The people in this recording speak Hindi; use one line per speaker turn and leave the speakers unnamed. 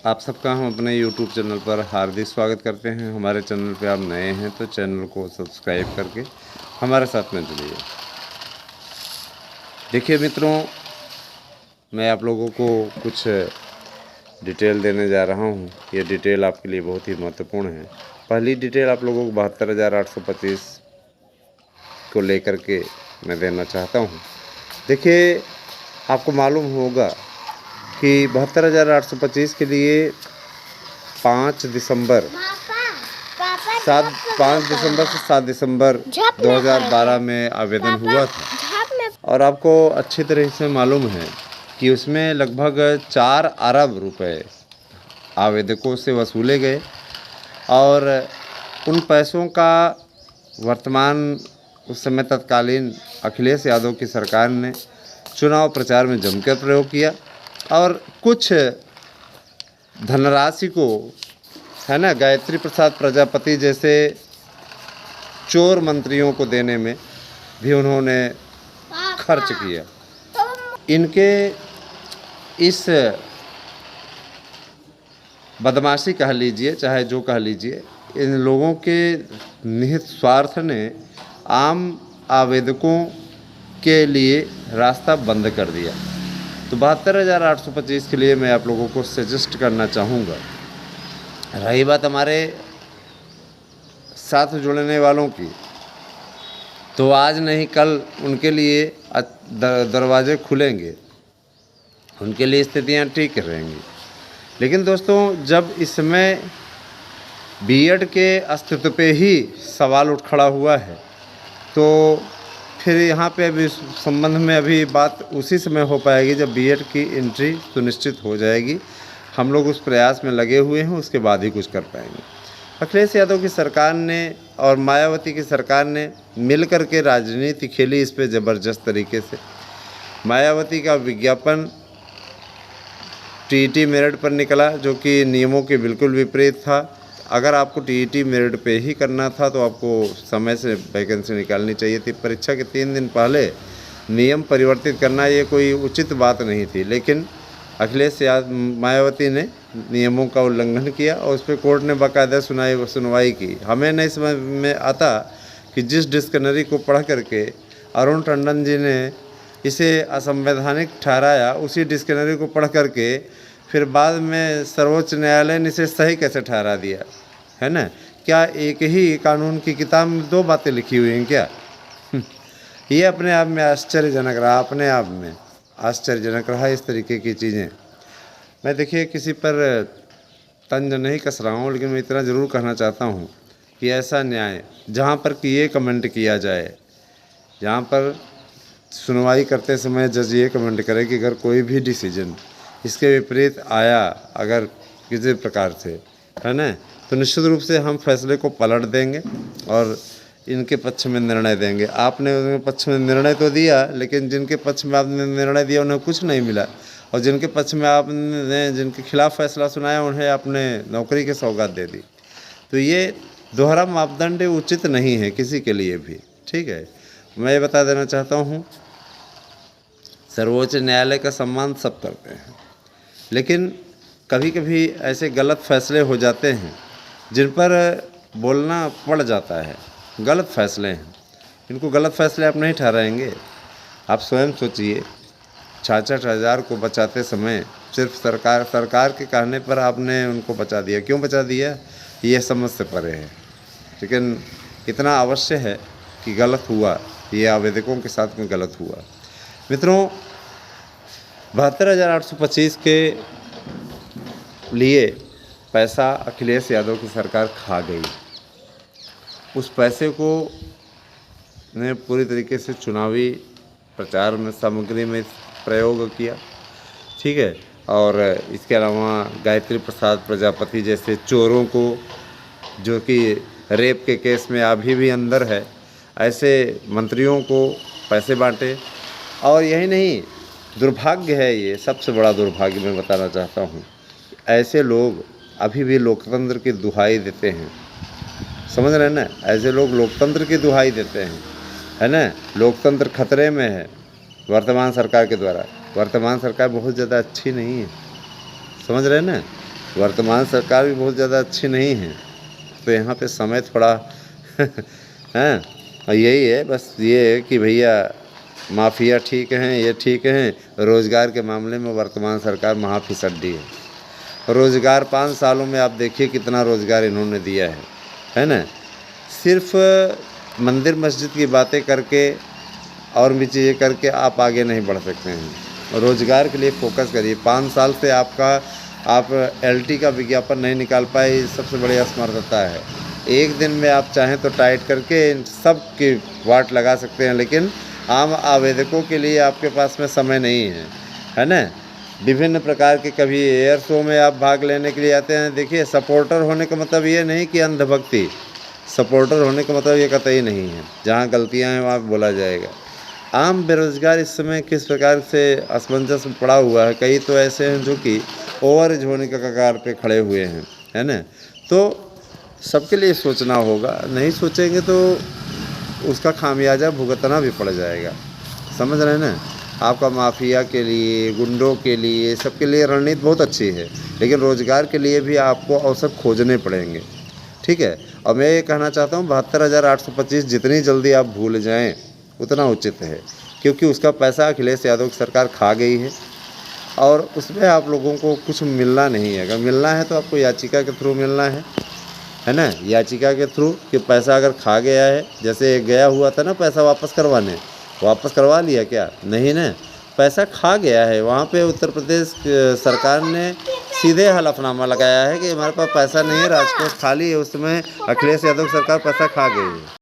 आप सबका हम अपने YouTube चैनल पर हार्दिक स्वागत करते हैं। हमारे चैनल पे आप नए हैं तो चैनल को सब्सक्राइब करके हमारे साथ में जुड़िए। देखिए मित्रों, मैं आप लोगों को कुछ डिटेल देने जा रहा हूँ। ये डिटेल आपके लिए बहुत ही महत्वपूर्ण है। पहली डिटेल आप लोगों को 72,825 को लेकर के मैं देना चाहता हूँ। देखिए, आपको मालूम होगा कि 72,825 के लिए 5 दिसंबर 7 दिसंबर 2012 में आवेदन हुआ था। और आपको अच्छी तरह से मालूम है कि उसमें लगभग 4 अरब रुपए आवेदकों से वसूले गए और उन पैसों का वर्तमान उस समय तत्कालीन अखिलेश यादव की सरकार ने चुनाव प्रचार में जमकर प्रयोग किया और कुछ धनराशि को, है ना, गायत्री प्रसाद प्रजापति जैसे चोर मंत्रियों को देने में भी उन्होंने खर्च किया। इनके इस बदमाशी कह लीजिए, चाहे जो कह लीजिए, इन लोगों के निहित स्वार्थ ने आम आवेदकों के लिए रास्ता बंद कर दिया। तो 72,825 के लिए मैं आप लोगों को सजेस्ट करना चाहूँगा। रही बात हमारे साथ जुड़ने वालों की, तो आज नहीं कल उनके लिए दरवाजे खुलेंगे, उनके लिए स्थितियाँ ठीक रहेंगी। लेकिन दोस्तों, जब इसमें बीएड के अस्तित्व पे ही सवाल उठ खड़ा हुआ है, तो फिर यहाँ पे अभी संबंध में अभी बात उसी समय हो पाएगी जब बीएड की एंट्री सुनिश्चित हो जाएगी। हम लोग उस प्रयास में लगे हुए हैं, उसके बाद ही कुछ कर पाएंगे। अखिलेश यादव की सरकार ने और मायावती की सरकार ने मिल कर के राजनीति खेली इस पे ज़बरदस्त तरीके से। मायावती का विज्ञापन टीईटी मेरिट पर निकला, जो कि नियमों के बिल्कुल विपरीत था। अगर आपको टीईटी मेरिट पे ही करना था तो आपको समय से वैकेंसी निकालनी चाहिए थी। परीक्षा के 3 दिन पहले नियम परिवर्तित करना ये कोई उचित बात नहीं थी, लेकिन अखिलेश यादव मायावती ने नियमों का उल्लंघन किया और उस पर कोर्ट ने बाकायदा सुनवाई की। हमें नहीं समझ में आता कि जिस डिक्शनरी को पढ़ करके अरुण टंडन जी ने इसे असंवैधानिक ठहराया, उसी डिक्शनरी को पढ़ करके फिर बाद में सर्वोच्च न्यायालय ने इसे सही कैसे ठहरा दिया, है ना। क्या एक ही कानून की किताब में 2 बातें लिखी हुई हैं क्या? ये अपने आप में आश्चर्यजनक रहा, अपने आप में आश्चर्यजनक रहा इस तरीके की चीज़ें। मैं देखिए किसी पर तंज नहीं कस रहा हूँ, लेकिन मैं इतना ज़रूर कहना चाहता हूँ कि ऐसा न्याय जहाँ पर कि ये कमेंट किया जाए, जहाँ पर सुनवाई करते समय जज ये कमेंट करे कि अगर कोई भी डिसीजन इसके विपरीत आया अगर किसी प्रकार से, है ना, तो निश्चित रूप से हम फैसले को पलट देंगे और इनके पक्ष में निर्णय देंगे। आपने उनके पक्ष में निर्णय तो दिया, लेकिन जिनके पक्ष में आपने निर्णय दिया उन्हें कुछ नहीं मिला, और जिनके पक्ष में आपने जिनके खिलाफ फैसला सुनाया उन्हें आपने नौकरी की सौगात दे दी। तो ये दोहरा मापदंड उचित नहीं है किसी के लिए भी, ठीक है। मैं ये बता देना चाहता हूँ, सर्वोच्च न्यायालय का सम्मान सब करते हैं, लेकिन कभी कभी ऐसे गलत फैसले हो जाते हैं जिन पर बोलना पड़ जाता है। गलत फैसले हैं, इनको गलत फैसले आप नहीं ठहराएंगे। आप स्वयं सोचिए, 66,000 को बचाते समय सिर्फ सरकार के कहने पर आपने उनको बचा दिया। क्यों बचा दिया, ये समझ से परे है, लेकिन इतना अवश्य है कि गलत हुआ, ये आवेदकों के साथ में गलत हुआ। मित्रों, 72,825 के लिए पैसा अखिलेश यादव की सरकार खा गई। उस पैसे को ने पूरी तरीके से चुनावी प्रचार में सामग्री में प्रयोग किया, ठीक है। और इसके अलावा गायत्री प्रसाद प्रजापति जैसे चोरों को, जो कि रेप के केस में अभी भी अंदर है, ऐसे मंत्रियों को पैसे बांटे। और यही नहीं, दुर्भाग्य है, ये सबसे बड़ा दुर्भाग्य मैं बताना चाहता हूँ, ऐसे लोग अभी भी लोकतंत्र की दुहाई देते हैं। समझ रहे हैं ना, ऐसे लोग लोकतंत्र की दुहाई देते हैं, है ना। लोकतंत्र खतरे में है वर्तमान सरकार के द्वारा। वर्तमान सरकार बहुत ज़्यादा अच्छी नहीं है, समझ रहे हैं ना। वर्तमान सरकार भी बहुत ज़्यादा अच्छी नहीं है, तो यहाँ पे समय थोड़ा हैं। और यही है, बस ये है कि भैया माफिया ठीक हैं, ये ठीक हैं, रोज़गार के मामले में वर्तमान सरकार महाफिसड्डी है। रोज़गार 5 सालों में आप देखिए कितना रोज़गार इन्होंने दिया है ना। सिर्फ मंदिर मस्जिद की बातें करके और भी चीज़ें करके आप आगे नहीं बढ़ सकते हैं। रोज़गार के लिए फोकस करिए। 5 साल से आप एलटी का विज्ञापन नहीं निकाल पाए, ये सबसे बड़ी असमर्थता है। एक दिन में आप चाहें तो टाइट करके इन सब की वाट लगा सकते हैं, लेकिन आम आवेदकों के लिए आपके पास में समय नहीं है ना। विभिन्न प्रकार के, कभी एयर शो में आप भाग लेने के लिए आते हैं। देखिए, सपोर्टर होने का मतलब ये नहीं कि अंधभक्ति, सपोर्टर होने का मतलब ये कतई नहीं है। जहाँ गलतियाँ हैं वहाँ बोला जाएगा। आम बेरोज़गार इस समय किस प्रकार से असमंजस में पड़ा हुआ है। कई तो ऐसे हैं जो कि ओवर एज होने के कगार पे खड़े हुए हैं, है ना। तो सबके लिए सोचना होगा, नहीं सोचेंगे तो उसका खामियाजा भुगतना भी पड़ जाएगा। समझ रहे हैं ना। आपका माफिया के लिए, गुंडों के लिए, सबके लिए रणनीति बहुत अच्छी है, लेकिन रोज़गार के लिए भी आपको अवसर खोजने पड़ेंगे, ठीक है। और मैं ये कहना चाहता हूँ 72,825 जितनी जल्दी आप भूल जाएं उतना उचित है, क्योंकि उसका पैसा अखिलेश यादव की सरकार खा गई है और उसमें आप लोगों को कुछ मिलना नहीं है। अगर मिलना है तो आपको याचिका के थ्रू मिलना है ना। याचिका के थ्रू कि पैसा अगर खा गया है, जैसे गया हुआ था ना पैसा वापस करवाने, वापस करवा लिया क्या? नहीं ना, पैसा खा गया है। वहाँ पे उत्तर प्रदेश सरकार ने सीधे हलफनामा लगाया है कि हमारे पास पैसा नहीं है, राजकोष खाली है। उस समय अखिलेश यादव सरकार पैसा खा गई है।